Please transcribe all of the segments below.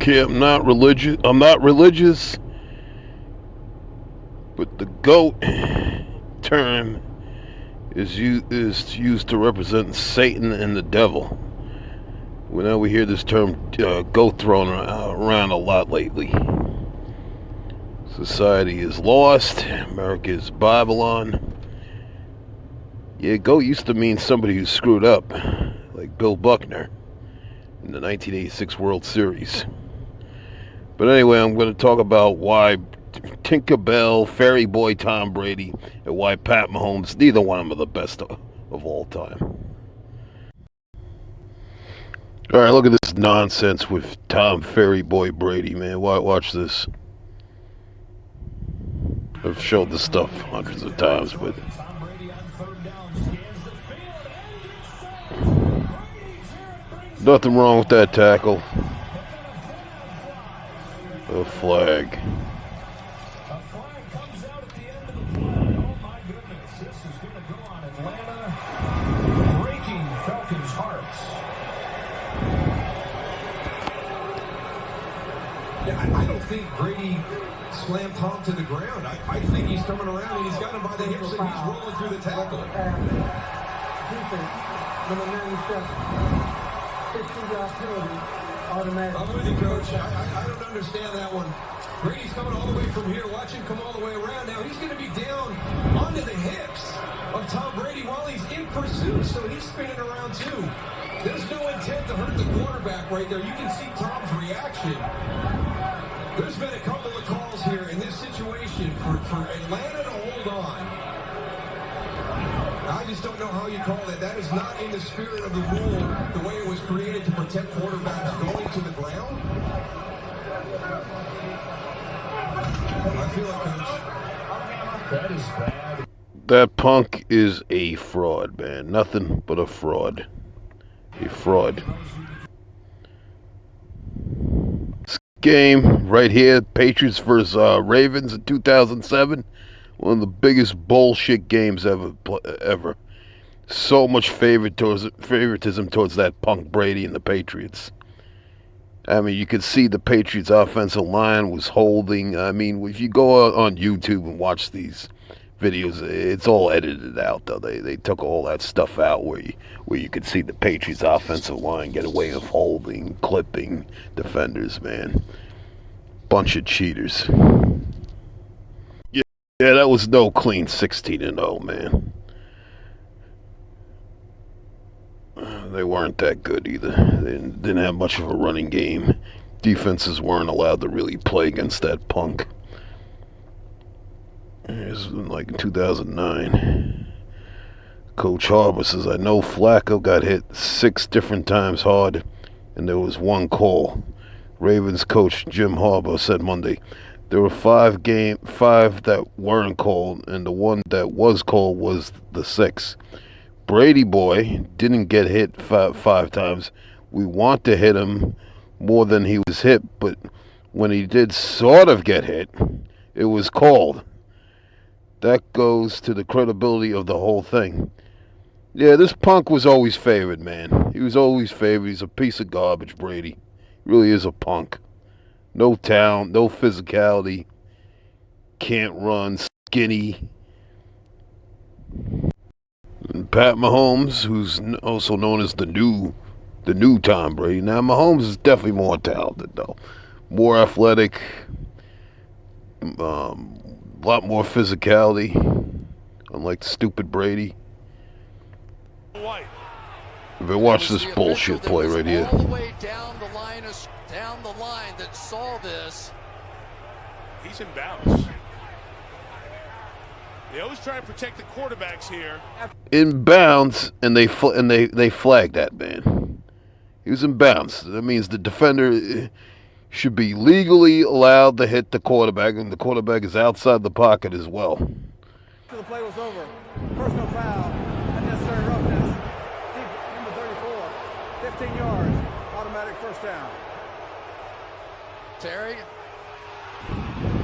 Okay, I'm not religious. But the goat term is used to represent Satan and the devil. Well, now we hear this term goat thrown around a lot lately. Society is lost. America is Babylon. Yeah, goat used to mean somebody who screwed up, like Bill Buckner in the 1986 World Series. But anyway, I'm going to talk about why Tinkerbell, Fairy Boy Tom Brady, and why Pat Mahomes, neither one of them are the best of all time. All right, look at this nonsense with Tom Fairy Boy Brady, man. Watch this. I've showed this stuff hundreds of times, but nothing wrong with that tackle. A flag. I don't think Brady slammed Tom to the ground. I think he's coming around and he's got him by the hips and he's rolling through the tackle. Defense, number 97. 15-yard penalty, automatic. I'm with you, Coach. I don't understand that one. Brady's coming all the way from here. Watch him come all the way around. Now he's going to be down onto the hips of Tom Brady while he's in pursuit, so he's spinning around too. There's no intent to hurt the quarterback right there. You can see Tom's reaction. There's been a couple of calls here in this situation for Atlanta to hold on. I just don't know how you call that. That is not in the spirit of the rule, the way it was created to protect quarterbacks going to the ground. I feel like, Coach, that is bad. That punk is a fraud, man. Nothing but a fraud. A fraud. Game right here, Patriots versus Ravens in 2007. One of the biggest bullshit games ever. So much favoritism towards that punk Brady and the Patriots. I mean, you could see the Patriots' offensive line was holding. I mean, if you go on YouTube and watch these videos, it's all edited out, though. They took all that stuff out where you could see the Patriots' offensive line get away with holding, clipping defenders, man. Bunch of cheaters. Yeah, that was no clean 16-0, man. They weren't that good either. They didn't have much of a running game. Defenses weren't allowed to really play against that punk. This was like in 2009. Coach Harbaugh says, I know Flacco got hit 6 different times hard, and there was one call. Ravens coach Jim Harbaugh said Monday, there were 5 that weren't called, and the one that was called was the 6th. Brady boy didn't get hit 5 times. We want to hit him more than he was hit, but when he did sort of get hit, it was called. That goes to the credibility of the whole thing. Yeah, this punk was always favored, man. He was always favored. He's a piece of garbage, Brady. He really is a punk. No talent, no physicality. Can't run, skinny. And Pat Mahomes, who's also known as the new Tom Brady. Now, Mahomes is definitely more talented, though. More athletic. A lot more physicality, unlike stupid Brady. If I watch this bullshit play right here. All the way down the line that saw this. He's in bounds. They always try to protect the quarterbacks here. In bounds, and they flagged that man. He was in bounds. That means the defender should be legally allowed to hit the quarterback, and the quarterback is outside the pocket as well. The play was over. Personal foul, unnecessary roughness. Number 34, 15 yards, automatic first down. Terry?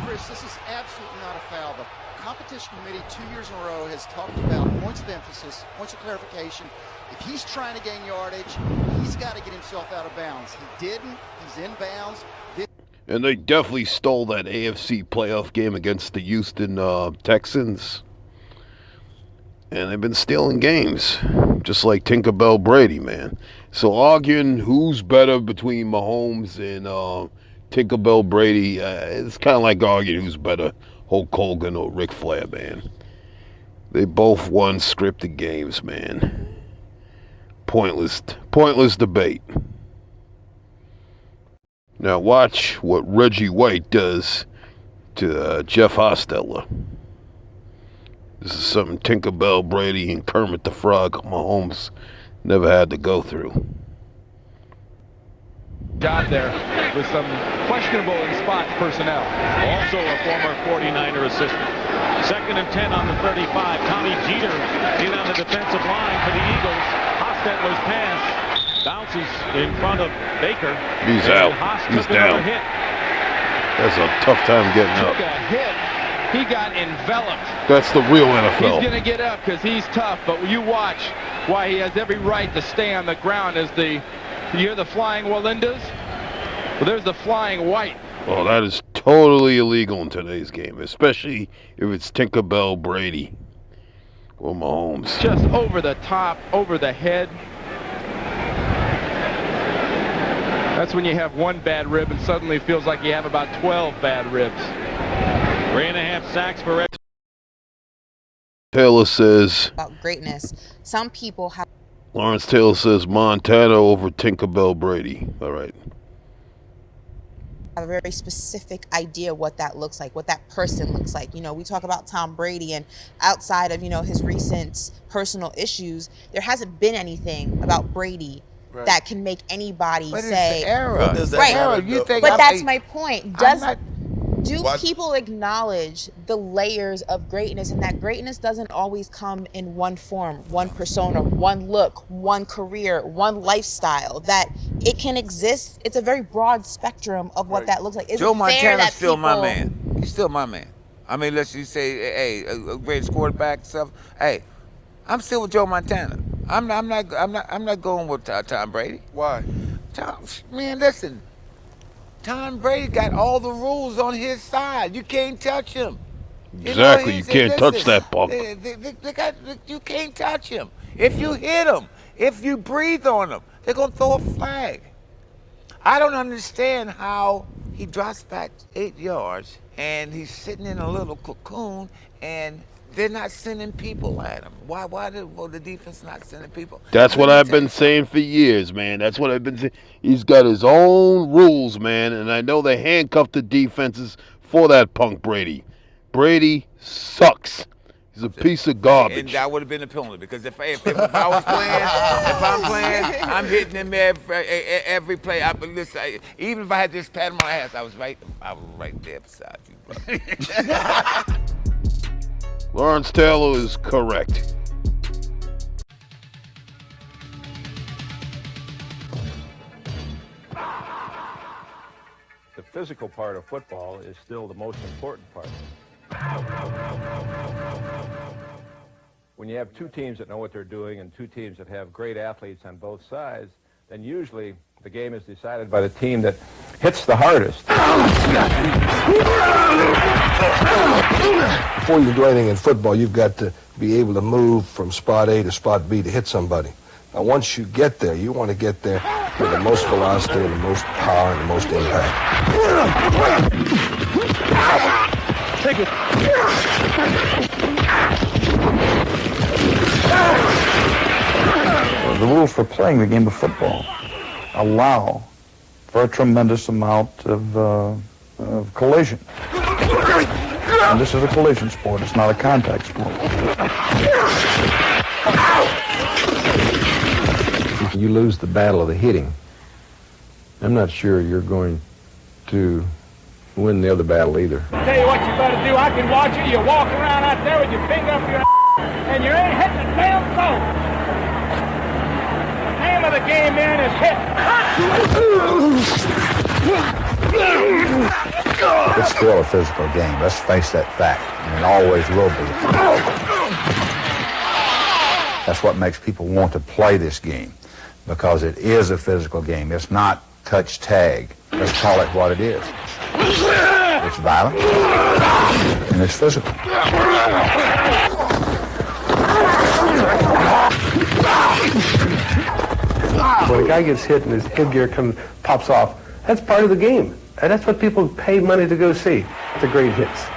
Chris, this is absolutely not a foul. The competition committee 2 years in a row has talked about points of emphasis, points of clarification. If he's trying to gain yardage, he's got to get himself out of bounds. He didn't. He's in bounds. This And they definitely stole that AFC playoff game against the Houston Texans. And they've been stealing games, just like Tinkerbell Brady, man. So arguing who's better between Mahomes and Tinkerbell Brady, it's kind of like arguing who's better, Hulk Hogan or Ric Flair, man. They both won scripted games, man. Pointless debate. Now watch what Reggie White does to Jeff Hostetler. This is something Tinkerbell Brady and Kermit the Frog Mahomes never had to go through. Job there with some questionable in spot personnel. Also a former 49er assistant. 2nd and 10 on the 35. Tommy Jeter in on the defensive line for the Eagles. Hostetler's pass bounces in front of Baker. He's out. He's down. Hit. That's a tough time getting up. Took a hit. He got enveloped. That's the real NFL. He's going to get up because he's tough, but you watch why he has every right to stay on the ground as you hear the flying Walindas? Well, there's the flying White. Well, that is totally illegal in today's game, especially if it's Tinkerbell Brady or Mahomes. Just over the top, over the head. That's when you have one bad rib and suddenly it feels like you have about 12 bad ribs. 3.5 sacks for Red. Taylor says about greatness. Some people have. Lawrence Taylor says Montana over Tinkerbell Brady. All right. A very specific idea what that looks like, what that person looks like. You know, we talk about Tom Brady, and outside of, you know, his recent personal issues, there hasn't been anything about Brady that can make anybody say, right. You think but that's my point. Do people acknowledge the layers of greatness, and that greatness doesn't always come in one form, one persona, one look, one career, one lifestyle, that it can exist? It's a very broad spectrum of what that looks like. Joe Montana's still my man. He's still my man. I mean, let's just say, hey, a greatest quarterback stuff. Hey, I'm still with Joe Montana. I'm not going with Tom Brady. Why? Man, listen. Tom Brady got all the rules on his side. You can't touch him. Exactly, you can't touch that punk. You can't touch him. If you hit him, if you breathe on him, they're going to throw a flag. I don't understand how he drops back 8 yards and he's sitting in a little cocoon and they're not sending people at him. Why the defense not sending people? That's what I've been saying for years, man. That's what I've been saying. He's got his own rules, man, and I know they handcuffed the defenses for that punk Brady. Brady sucks. He's a piece of garbage. And that would have been a penalty, because if I was playing, I'm hitting him every play. Listen, even if I had this pat on my ass, I was right there beside you, brother. Lawrence Taylor is correct. The physical part of football is still the most important part. When you have two teams that know what they're doing and two teams that have great athletes on both sides, then usually the game is decided by the team that hits the hardest. Before you do anything in football, you've got to be able to move from spot A to spot B to hit somebody. Now, once you get there, you want to get there with the most velocity and the most power and the most impact. Take it. The rules for playing the game of football allow for a tremendous amount of collision. And this is a collision sport. It's not a contact sport. If you lose the battle of the hitting, I'm not sure you're going to win the other battle either. Tell you what you better do. I can watch you. You walk around out there with your finger up your and you ain't hitting a damn soul. The name of the game, man, is hit. It's still a physical game. Let's face that fact. And it always will be. That's what makes people want to play this game, because it is a physical game. It's not touch tag. Let's call it what it is. It's violent, and it's physical. When a guy gets hit and his headgear pops off, that's part of the game. And that's what people pay money to go see. The great hits.